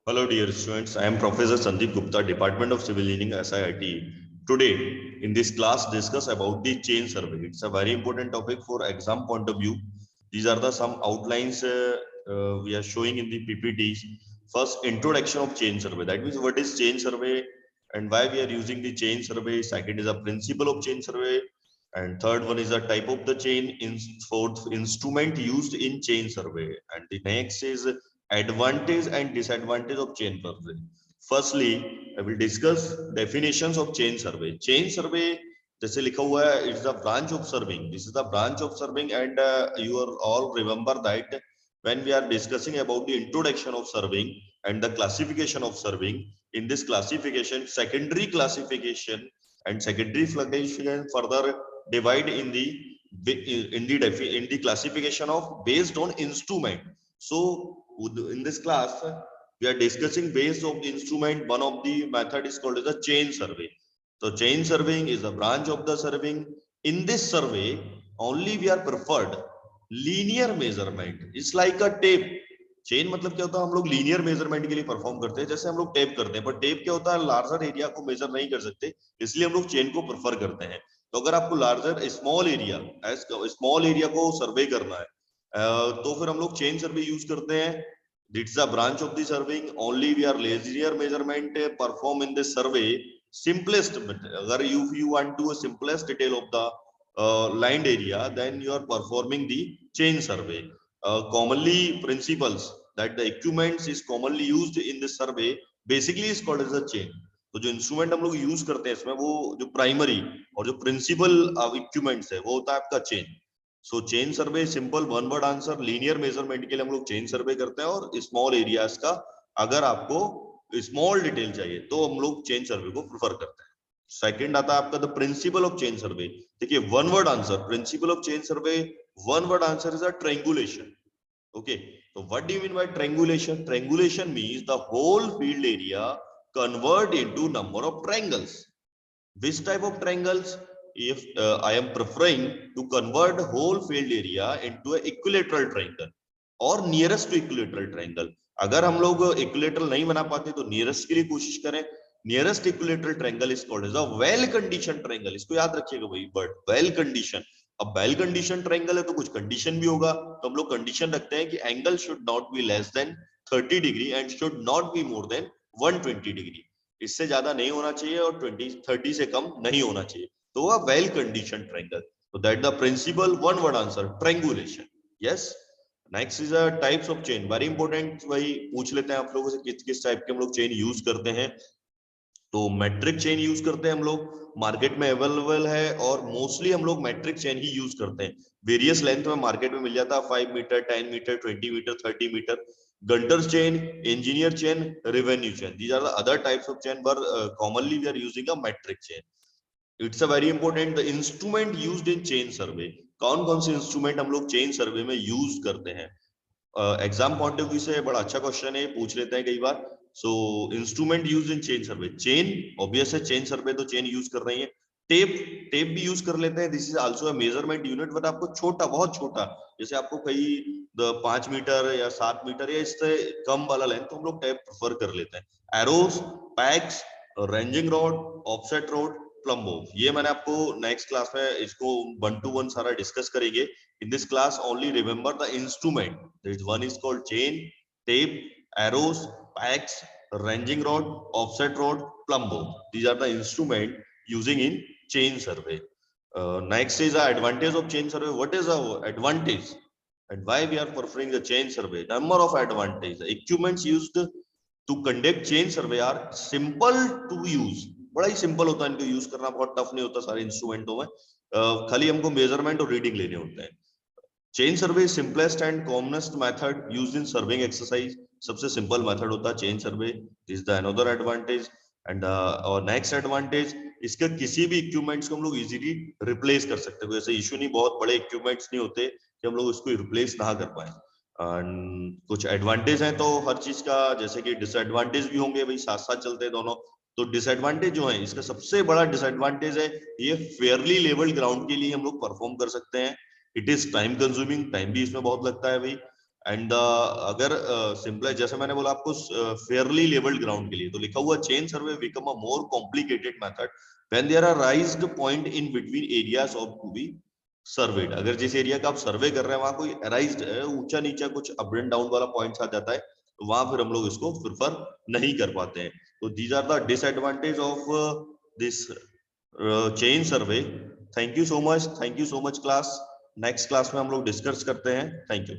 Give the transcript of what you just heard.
Hello, dear students. I am Professor Sandeep Gupta, Department of Civil Engineering, SIIT. Today, in this class, discuss about the chain survey. It's a very important topic for exam point of view. These are the some outlines we are showing in the PPTs. First, introduction of chain survey. That means what is chain survey and why we are using the chain survey. Second is a principle of chain survey. And third one is a type of the chain. Fourth, instrument used in chain survey. And the next is advantage and disadvantage of chain survey. Firstly, I will discuss definitions of chain survey. Chain survey, जैसे लिखा हुआ है, it's the branch of serving. This is the branch of serving, and you are all remember that when we are discussing about the introduction of serving and the classification of serving. In this classification, secondary classification and secondary classification further divide in the classification of based on instrument. So in this class, we are discussing based on instrument. One of the method is called as a chain survey. So chain surveying is a branch of the surveying. In this survey, only we are preferred linear measurement. It's like a tape. Chain मतलब क्या होता है, हम लोग linear measurement के लिए perform करते हैं, जैसे हम लोग टेप करते हैं, पर टेप क्या होता है, लार्जर एरिया को मेजर नहीं कर सकते, इसलिए हम लोग चेन को प्रेफर करते हैं. तो अगर आपको लार्जर स्मॉल एरिया को सर्वे करना है तो फिर हम लोग चेन सर्वे यूज करते हैं. It's a branch of the surveying. Only we are linear measurement perform in this survey. Simplest, अगर you want to a simplest detail of the land area, then you are performing the chain survey. Commonly principles that the equipments is commonly used in this survey basically is called as a chain. तो जो instrument हम लोग use करते हैं इसमें, वो जो primary और जो प्रिंसिपल इक्विपमेंट्स है, वो होता है आपका chain. So chain survey simple one word answer. Linear measurement के लिए हम लोग चेन सर्वे करते हैं, और स्मॉल एरियाज का अगर आपको स्मॉल डिटेल चाहिए तो हम लोग चेन सर्वे को प्रेफर करते हैं. सेकंड आता है आपका the principle of chain survey. देखिए one word answer principle of chain survey, one word answer is a triangulation. Okay, so what do you mean by triangulation? Triangulation means the whole field area convert into number of triangles. Which type of triangles? If I am preferring to convert whole field area into a equilateral triangle or nearest to equilateral triangle. अगर हम लोग equilateral नहीं बना पाते तो nearest के लिए कोशिश करें. Nearest equilateral triangle is called as a well conditioned triangle. इसको याद रखिएगा भाई, but well condition. अब वेल कंडीशन ट्रायंगल है तो कुछ कंडीशन भी होगा, तो हम लोग कंडीशन रखते हैं कि angle should not be less than 30 degree and should not be more than 120 degree. इससे ज्यादा नहीं होना चाहिए और 30 से कम नहीं होना चाहिए, तो वह वेल कंडीशन ट्रायंगल. तो that the principal, one word answer triangulation. Yes. Next is types of chain. Very important, वही पूछ लेते हैं आप लोगों से किस किस टाइप के हम लोग चेन यूज करते हैं. तो मैट्रिक चेन यूज करते हैं हम लोग, मार्केट में अवेलेबल है, और मोस्टली हम लोग मैट्रिक चेन ही यूज करते हैं. वेरियस लेंथ में मार्केट में मिल जाता है, 5 metre, 10 metre, 20 metre, 30 metre. Gunter's chain, engineer chain, revenue chain, these are the other types of chain, but commonly we are using a metric chain. It's a very important, the instrument used in chain survey. कौन कौन से instrument हम लोग chain survey में use करते हैं. Exam point of view से बड़ा अच्छा क्वेश्चन है, पूछ लेते हैं कई बार. So instrument use in chain survey. Chain obvious है, चेन सर्वे तो चेन यूज कर रही है. टेप, टेप भी यूज कर लेते हैं. This is also a measurement unit, but आपको छोटा, बहुत छोटा, जैसे आपको कहीं 5 मीटर या 7 मीटर या इससे कम वाला लेंथ, तो हम लोग टेप प्रेफर कर लेते हैं. Arrows, pegs, ranging rod, offset rod, plumb bob, ये मैंने आपको नेक्स्ट क्लास में इसको 1 to 1 सारा डिस्कस करेंगे. In this class, only remember the instrument. There is one is called chain, tape, arrows, packs, ranging rod, offset rod, plumbo. These are the instrument using in chain survey. Next is the advantage of chain survey. What is the advantage and why we are preferring the chain survey? Number of advantage. The equipments used to conduct chain survey are simple to use. बड़ा ही simple होता है, इनको use करना बहुत tough नहीं होता सारे इंस्ट्रूमेंटों में. खाली हमको मेजरमेंट और रीडिंग लेने होते हैं. Chain survey simplest and commonest method used in serving exercise. सबसे सिंपल मेथड होता है chain survey. This is the another advantage. And और नेक्स्ट एडवांटेज, इसके किसी भी इक्विपमेंट्स को हम लोग इजीली रिप्लेस कर सकते हैं. ऐसे इशू नहीं, बहुत बड़े इक्विपमेंट्स नहीं होते कि हम लोग उसको रिप्लेस ना कर पाए. कुछ एडवांटेज हैं तो हर चीज का, जैसे कि डिसएडवांटेज भी होंगे भाई, साथ साथ चलते हैं दोनों. तो डिसएडवांटेज जो है, इसका सबसे बड़ा डिसएडवांटेज है, ये फेयरली लेवल्ड ग्राउंड के लिए हम लोग परफॉर्म कर सकते हैं. It is time consuming, time भी इसमें बहुत लगता है भाई. एंड अगर सिंपल जैसे मैंने बोला आपको फेयरली लेवल्ड ग्राउंड के लिए तो लिखा हुआ chain survey become a more complicated method when there are raised point in between areas of to be surveyed. अगर जिस एरिया का आप सर्वे कर रहे हैं वहां कोई राइज्ड ऊंचा नीचा कुछ अप एंड डाउन वाला पॉइंट्स आ जाता है तो वहां फिर हम लोग इसको प्रिफर नहीं कर पाते हैं। तो these are the disadvantage of this chain survey. Thank you so much class. Next class में हम लोग डिस्कस करते हैं। Thank you.